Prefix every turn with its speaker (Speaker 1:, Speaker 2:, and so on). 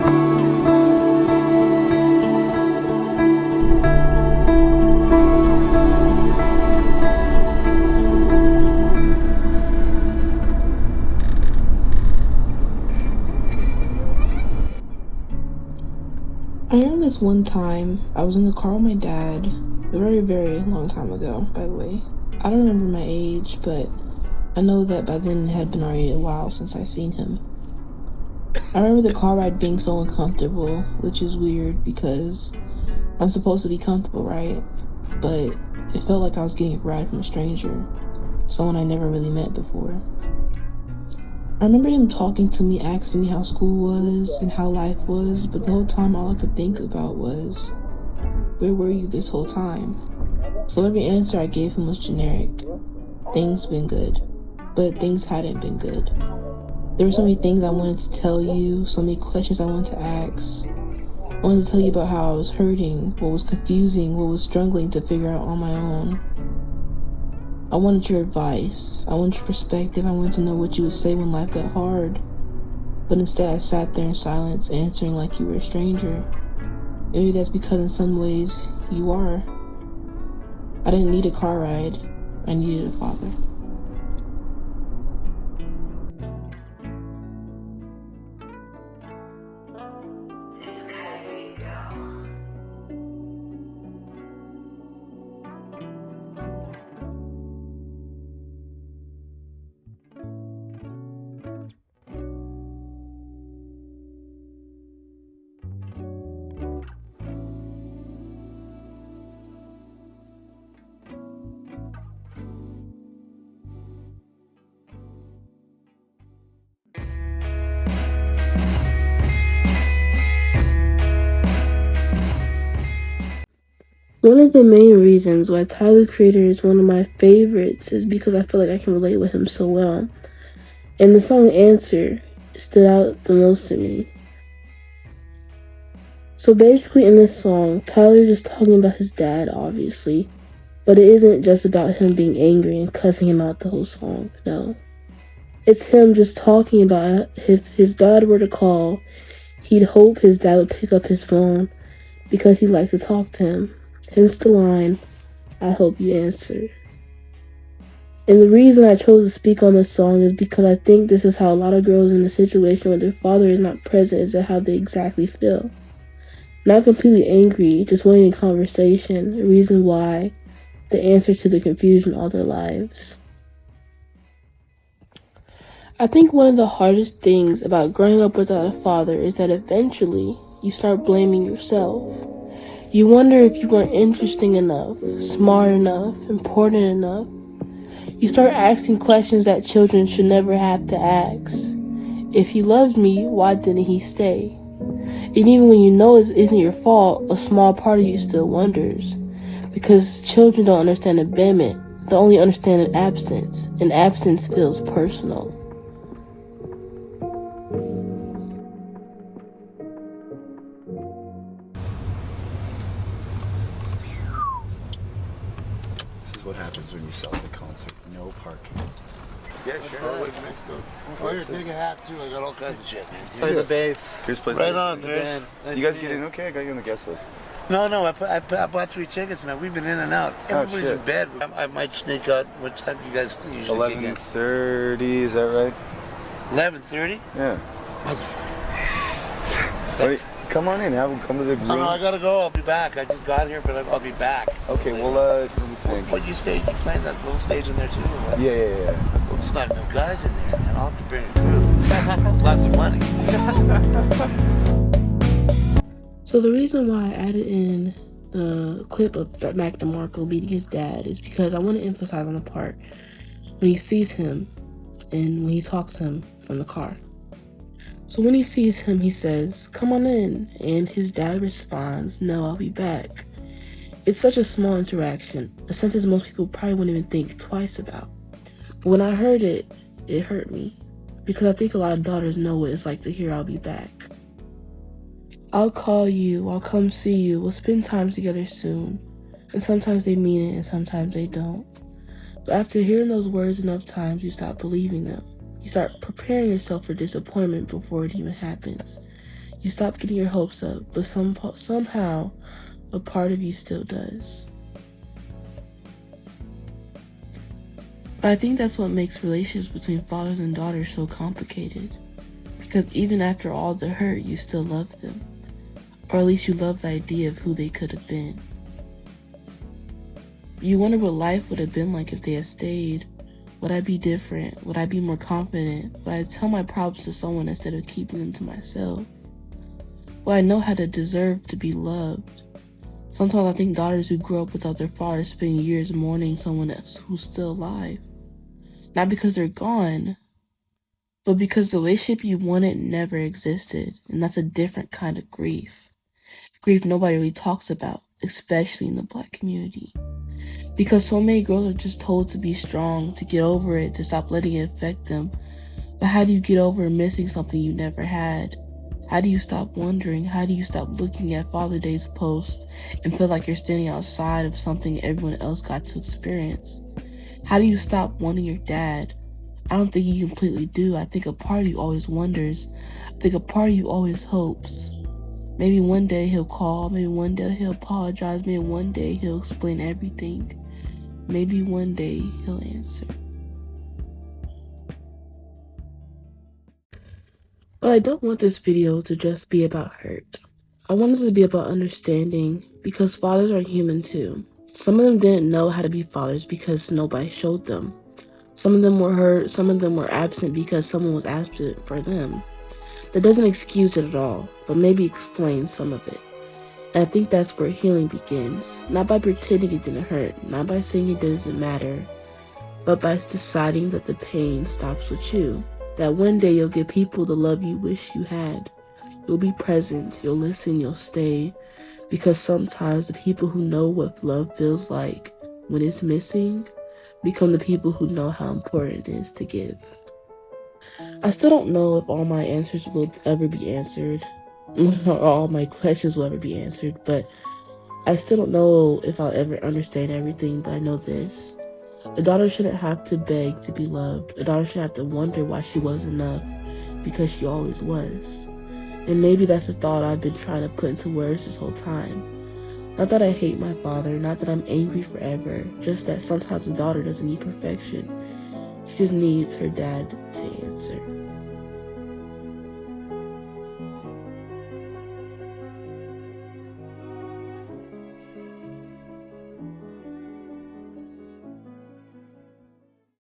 Speaker 1: I remember this one time I was in the car with my dad, a very, very long time ago, by the way. I don't remember my age, but I know that by then it had been already a while since I seen him. I remember the car ride being so uncomfortable, which is weird because I'm supposed to be comfortable, right? But it felt like I was getting a ride from a stranger, someone I never really met before. I remember him talking to me, asking me how school was and how life was, but the whole time all I could think about was, where were you this whole time? So every answer I gave him was generic. Things been good, but things hadn't been good. There were so many things I wanted to tell you, so many questions I wanted to ask. I wanted to tell you about how I was hurting, what was confusing, what was struggling to figure out on my own. I wanted your advice. I wanted your perspective. I wanted to know what you would say when life got hard. But instead I sat there in silence, answering like you were a stranger. Maybe that's because in some ways you are. I didn't need a car ride. I needed a father. One of the main reasons why Tyler Creator is one of my favorites is because I feel like I can relate with him so well. And the song Answer stood out the most to me. So basically in this song, Tyler's just talking about his dad, obviously. But it isn't just about him being angry and cussing him out the whole song, no. It's him just talking about if his dad were to call, he'd hope his dad would pick up his phone because he'd like to talk to him. Hence the line, I hope you answer. And the reason I chose to speak on this song is because I think this is how a lot of girls in a situation where their father is not present is how they exactly feel. Not completely angry, just wanting a conversation, a reason why, the answer to the confusion all their lives. I think one of the hardest things about growing up without a father is that eventually you start blaming yourself. You wonder if you weren't interesting enough, smart enough, important enough. You start asking questions that children should never have to ask. If he loved me, why didn't he stay? And even when you know it isn't your fault, a small part of you still wonders. Because children don't understand abandonment, they only understand an absence, and absence feels personal.
Speaker 2: What happens when you sell the concert? No parking.
Speaker 3: Yeah, sure. Oh, here, take a hat too. I got all kinds of shit, man.
Speaker 4: Play the bass.
Speaker 2: Here's place.
Speaker 3: Right on,
Speaker 4: The
Speaker 3: Trish.
Speaker 4: band. Nice
Speaker 2: You guys
Speaker 4: to
Speaker 2: get
Speaker 4: meet
Speaker 2: in okay? I got you on the guest list.
Speaker 3: No, I bought 3 tickets, man. We've been in and out. Everybody's
Speaker 2: shit.
Speaker 3: in bed. I might sneak out. What time do you guys usually kick in?
Speaker 2: 11:30, is that right?
Speaker 3: 11:30?
Speaker 2: Yeah.
Speaker 3: Motherfucker.
Speaker 2: Wait, come on in. Come to the room.
Speaker 3: No, I gotta go. I'll be back. I just got here, but I'll be back.
Speaker 2: Okay, well, let me think.
Speaker 3: What you stage? You playing that little stage in there too, or what?
Speaker 2: Yeah.
Speaker 3: Well, there's not enough guys in there, man. I'll have to bring a crew. Lots of money.
Speaker 1: So the reason why I added in the clip of Mac DeMarco beating his dad is because I want to emphasize on the part when he sees him and when he talks to him from the car. So when he sees him, he says, "Come on in," and his dad responds, "No, I'll be back." It's such a small interaction, a sentence most people probably wouldn't even think twice about. But when I heard it, it hurt me, because I think a lot of daughters know what it's like to hear "I'll be back." I'll call you, I'll come see you, we'll spend time together soon. And sometimes they mean it and sometimes they don't. But after hearing those words enough times, you stop believing them. You start preparing yourself for disappointment before it even happens. You stop getting your hopes up, but somehow a part of you still does. But I think that's what makes relationships between fathers and daughters so complicated. Because even after all the hurt, you still love them. Or at least you love the idea of who they could have been. You wonder what life would have been like if they had stayed. Would I be different? Would I be more confident? Would I tell my problems to someone instead of keeping them to myself? Would I know how to deserve to be loved? Sometimes I think daughters who grow up without their father spend years mourning someone else who's still alive. Not because they're gone, but because the relationship you wanted never existed, and that's a different kind of grief. Grief nobody really talks about, especially in the Black community. Because so many girls are just told to be strong, to get over it, to stop letting it affect them. But how do you get over missing something you never had? How do you stop wondering? How do you stop looking at Father's Day's post and feel like you're standing outside of something everyone else got to experience? How do you stop wanting your dad? I don't think you completely do. I think a part of you always wonders. I think a part of you always hopes. Maybe one day he'll call. Maybe one day he'll apologize. Maybe one day he'll explain everything. Maybe one day he'll answer. But I don't want this video to just be about hurt. I want it to be about understanding, because fathers are human too. Some of them didn't know how to be fathers because nobody showed them. Some of them were hurt, some of them were absent because someone was absent for them. That doesn't excuse it at all, but maybe explains some of it. And I think that's where healing begins. Not by pretending it didn't hurt, not by saying it doesn't matter, but by deciding that the pain stops with you. That one day you'll get people the love you wish you had. You'll be present, you'll listen, you'll stay. Because sometimes the people who know what love feels like when it's missing become the people who know how important it is to give. I still don't know if all my answers will ever be answered, or all my questions will ever be answered, but I still don't know if I'll ever understand everything, but I know this. A daughter shouldn't have to beg to be loved. A daughter shouldn't have to wonder why she wasn't enough, because she always was. And maybe that's the thought I've been trying to put into words this whole time. Not that I hate my father, not that I'm angry forever, just that sometimes a daughter doesn't need perfection. She just needs her dad to